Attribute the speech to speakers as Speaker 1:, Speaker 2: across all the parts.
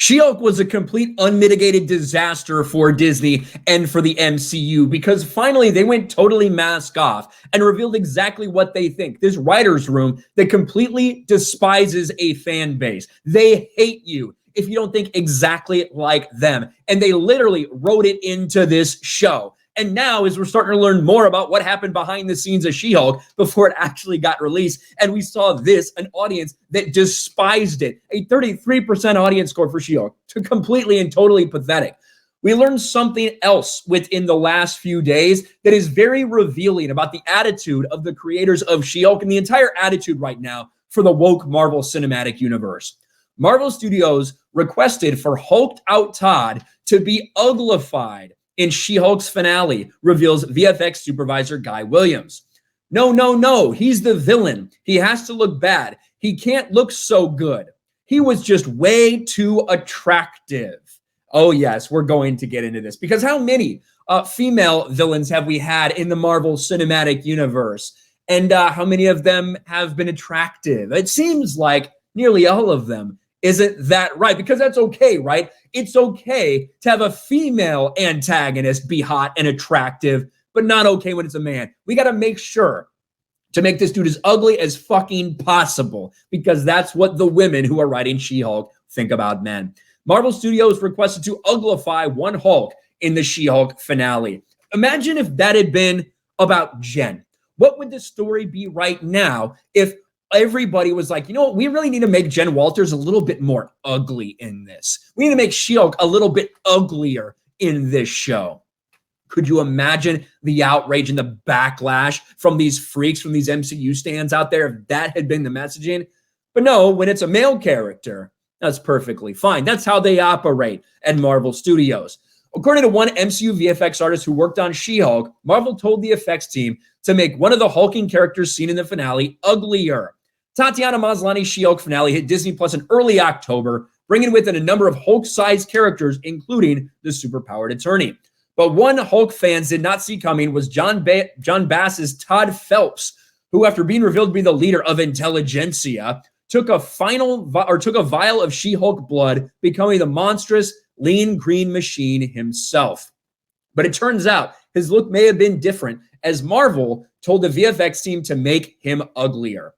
Speaker 1: She-Hulk was a complete unmitigated disaster for Disney and for the MCU because finally they went totally mask off and revealed exactly what they think. This writer's room that completely despises a fan base. They hate you if you don't think exactly like them. And they literally wrote it into this show. And now, as we're starting to learn more about what happened behind the scenes of She-Hulk before it actually got released, and we saw this, an audience that despised it, a 33% audience score for She-Hulk, completely and totally pathetic. We learned something else within the last few days that is very revealing about the attitude of the creators of She-Hulk and the entire attitude right now for the woke Marvel Cinematic Universe. Marvel Studios requested for hulked out Todd to be uglified in She-Hulk's finale, reveals VFX supervisor Guy Williams. No, he's the villain. He has to look bad. He can't look so good. He was just way too attractive. Oh yes, we're going to get into this because how many female villains have we had in the Marvel Cinematic Universe? And how many of them have been attractive? It seems like nearly all of them. Isn't that right? Because that's okay, right? It's okay to have a female antagonist be hot and attractive, but not okay when it's a man. We got to make sure to make this dude as ugly as fucking possible because that's what the women who are writing She-Hulk think about men. Marvel Studios requested to uglify one Hulk in the She-Hulk finale. Imagine if that had been about Jen. What would the story be right now if everybody was like, you know what, we really need to make Jen Walters a little bit more ugly in this. We need to make She-Hulk a little bit uglier in this show. Could you imagine the outrage and the backlash from these freaks, from these MCU stands out there if that had been the messaging? But no, when it's a male character, that's perfectly fine. That's how they operate at Marvel Studios. According to one MCU VFX artist who worked on She-Hulk, Marvel told the effects team to make one of the hulking characters seen in the finale uglier. Tatiana Maslany's She-Hulk finale hit Disney Plus in early October, bringing with it a number of Hulk-sized characters, including the superpowered attorney. But one Hulk fans did not see coming was John Bass's Todd Phelps, who, after being revealed to be the leader of Intelligentsia, took a vial of She-Hulk blood, becoming the monstrous lean green machine himself. But it turns out his look may have been different, as Marvel told the VFX team to make him uglier.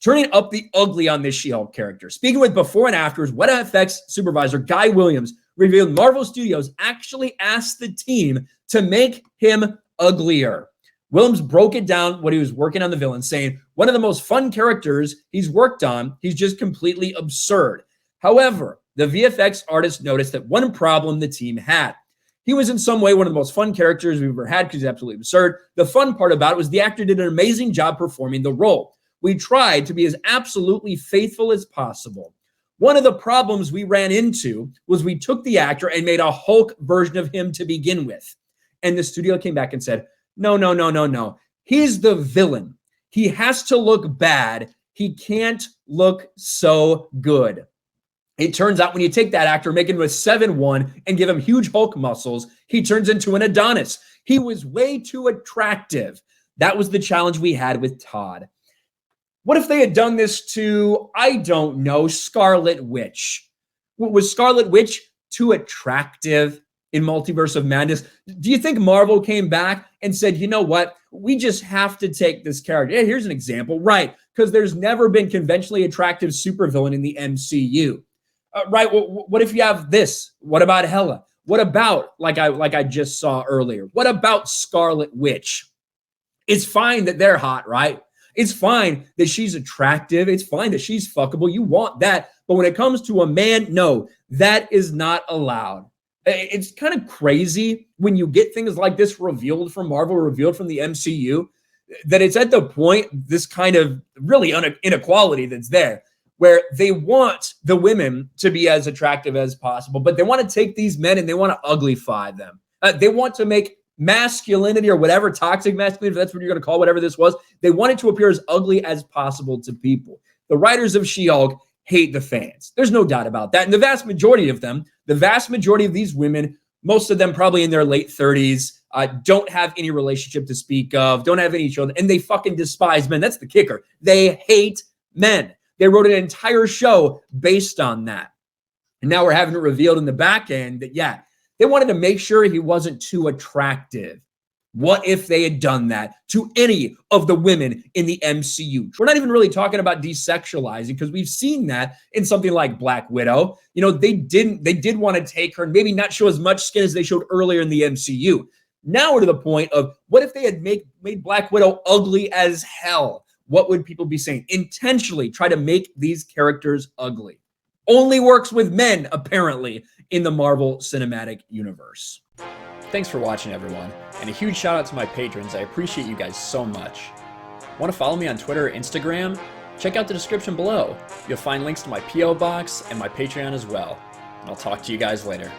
Speaker 1: Turning up the ugly on this She-Hulk character. Speaking with before and afters, What FX supervisor Guy Williams revealed Marvel Studios actually asked the team to make him uglier. Williams broke it down when he was working on the villain, saying, one of the most fun characters he's worked on, he's just completely absurd. However, the VFX artist noticed that one problem the team had. He was in some way one of the most fun characters we've ever had because he's absolutely absurd. The fun part about it was the actor did an amazing job performing the role. We tried to be as absolutely faithful as possible. One of the problems we ran into was we took the actor and made a Hulk version of him to begin with. And the studio came back and said, no. He's the villain. He has to look bad. He can't look so good. It turns out when you take that actor, make him a 7'1", and give him huge Hulk muscles, he turns into an Adonis. He was way too attractive. That was the challenge we had with Todd. What if they had done this to, I don't know, Scarlet Witch? Was Scarlet Witch too attractive in Multiverse of Madness? Do you think Marvel came back and said, you know what? We just have to take this character. Yeah, here's an example. Right, because there's never been conventionally attractive supervillain in the MCU. Right, what if you have this? What about Hela? What about, like I just saw earlier, what about Scarlet Witch? It's fine that they're hot, right? It's fine that she's attractive. It's fine that she's fuckable. You want that. But when it comes to a man, no, that is not allowed. It's kind of crazy when you get things like this revealed from Marvel, revealed from the MCU, that it's at the point, this kind of really inequality that's there, where they want the women to be as attractive as possible, but they want to take these men and they want to uglify them. They want to make masculinity or whatever, toxic masculinity, if that's what you're going to call whatever this was, they want it to appear as ugly as possible to people. The writers of She-Hulk hate the fans. There's no doubt about that. And the vast majority of them, the vast majority of these women, most of them probably in their late 30s, don't have any relationship to speak of, don't have any children, and they fucking despise men. That's the kicker. They hate men. They wrote an entire show based on that. And now we're having it revealed in the back end that, yeah, they wanted to make sure he wasn't too attractive. What if they had done that to any of the women in the MCU? We're not even really talking about desexualizing, because we've seen that in something like Black Widow. You know, they did want to take her and maybe not show as much skin as they showed earlier in the MCU. Now we're to the point of, what if they had made Black Widow ugly as hell? What would people be saying? Intentionally try to make these characters ugly. Only works with men, apparently, in the Marvel Cinematic Universe.
Speaker 2: Thanks for watching, everyone, and a huge shout out to my patrons. I appreciate you guys so much. Want to follow me on Twitter or Instagram? Check out the description below. You'll find links to my PO box and my Patreon as well. And I'll talk to you guys later.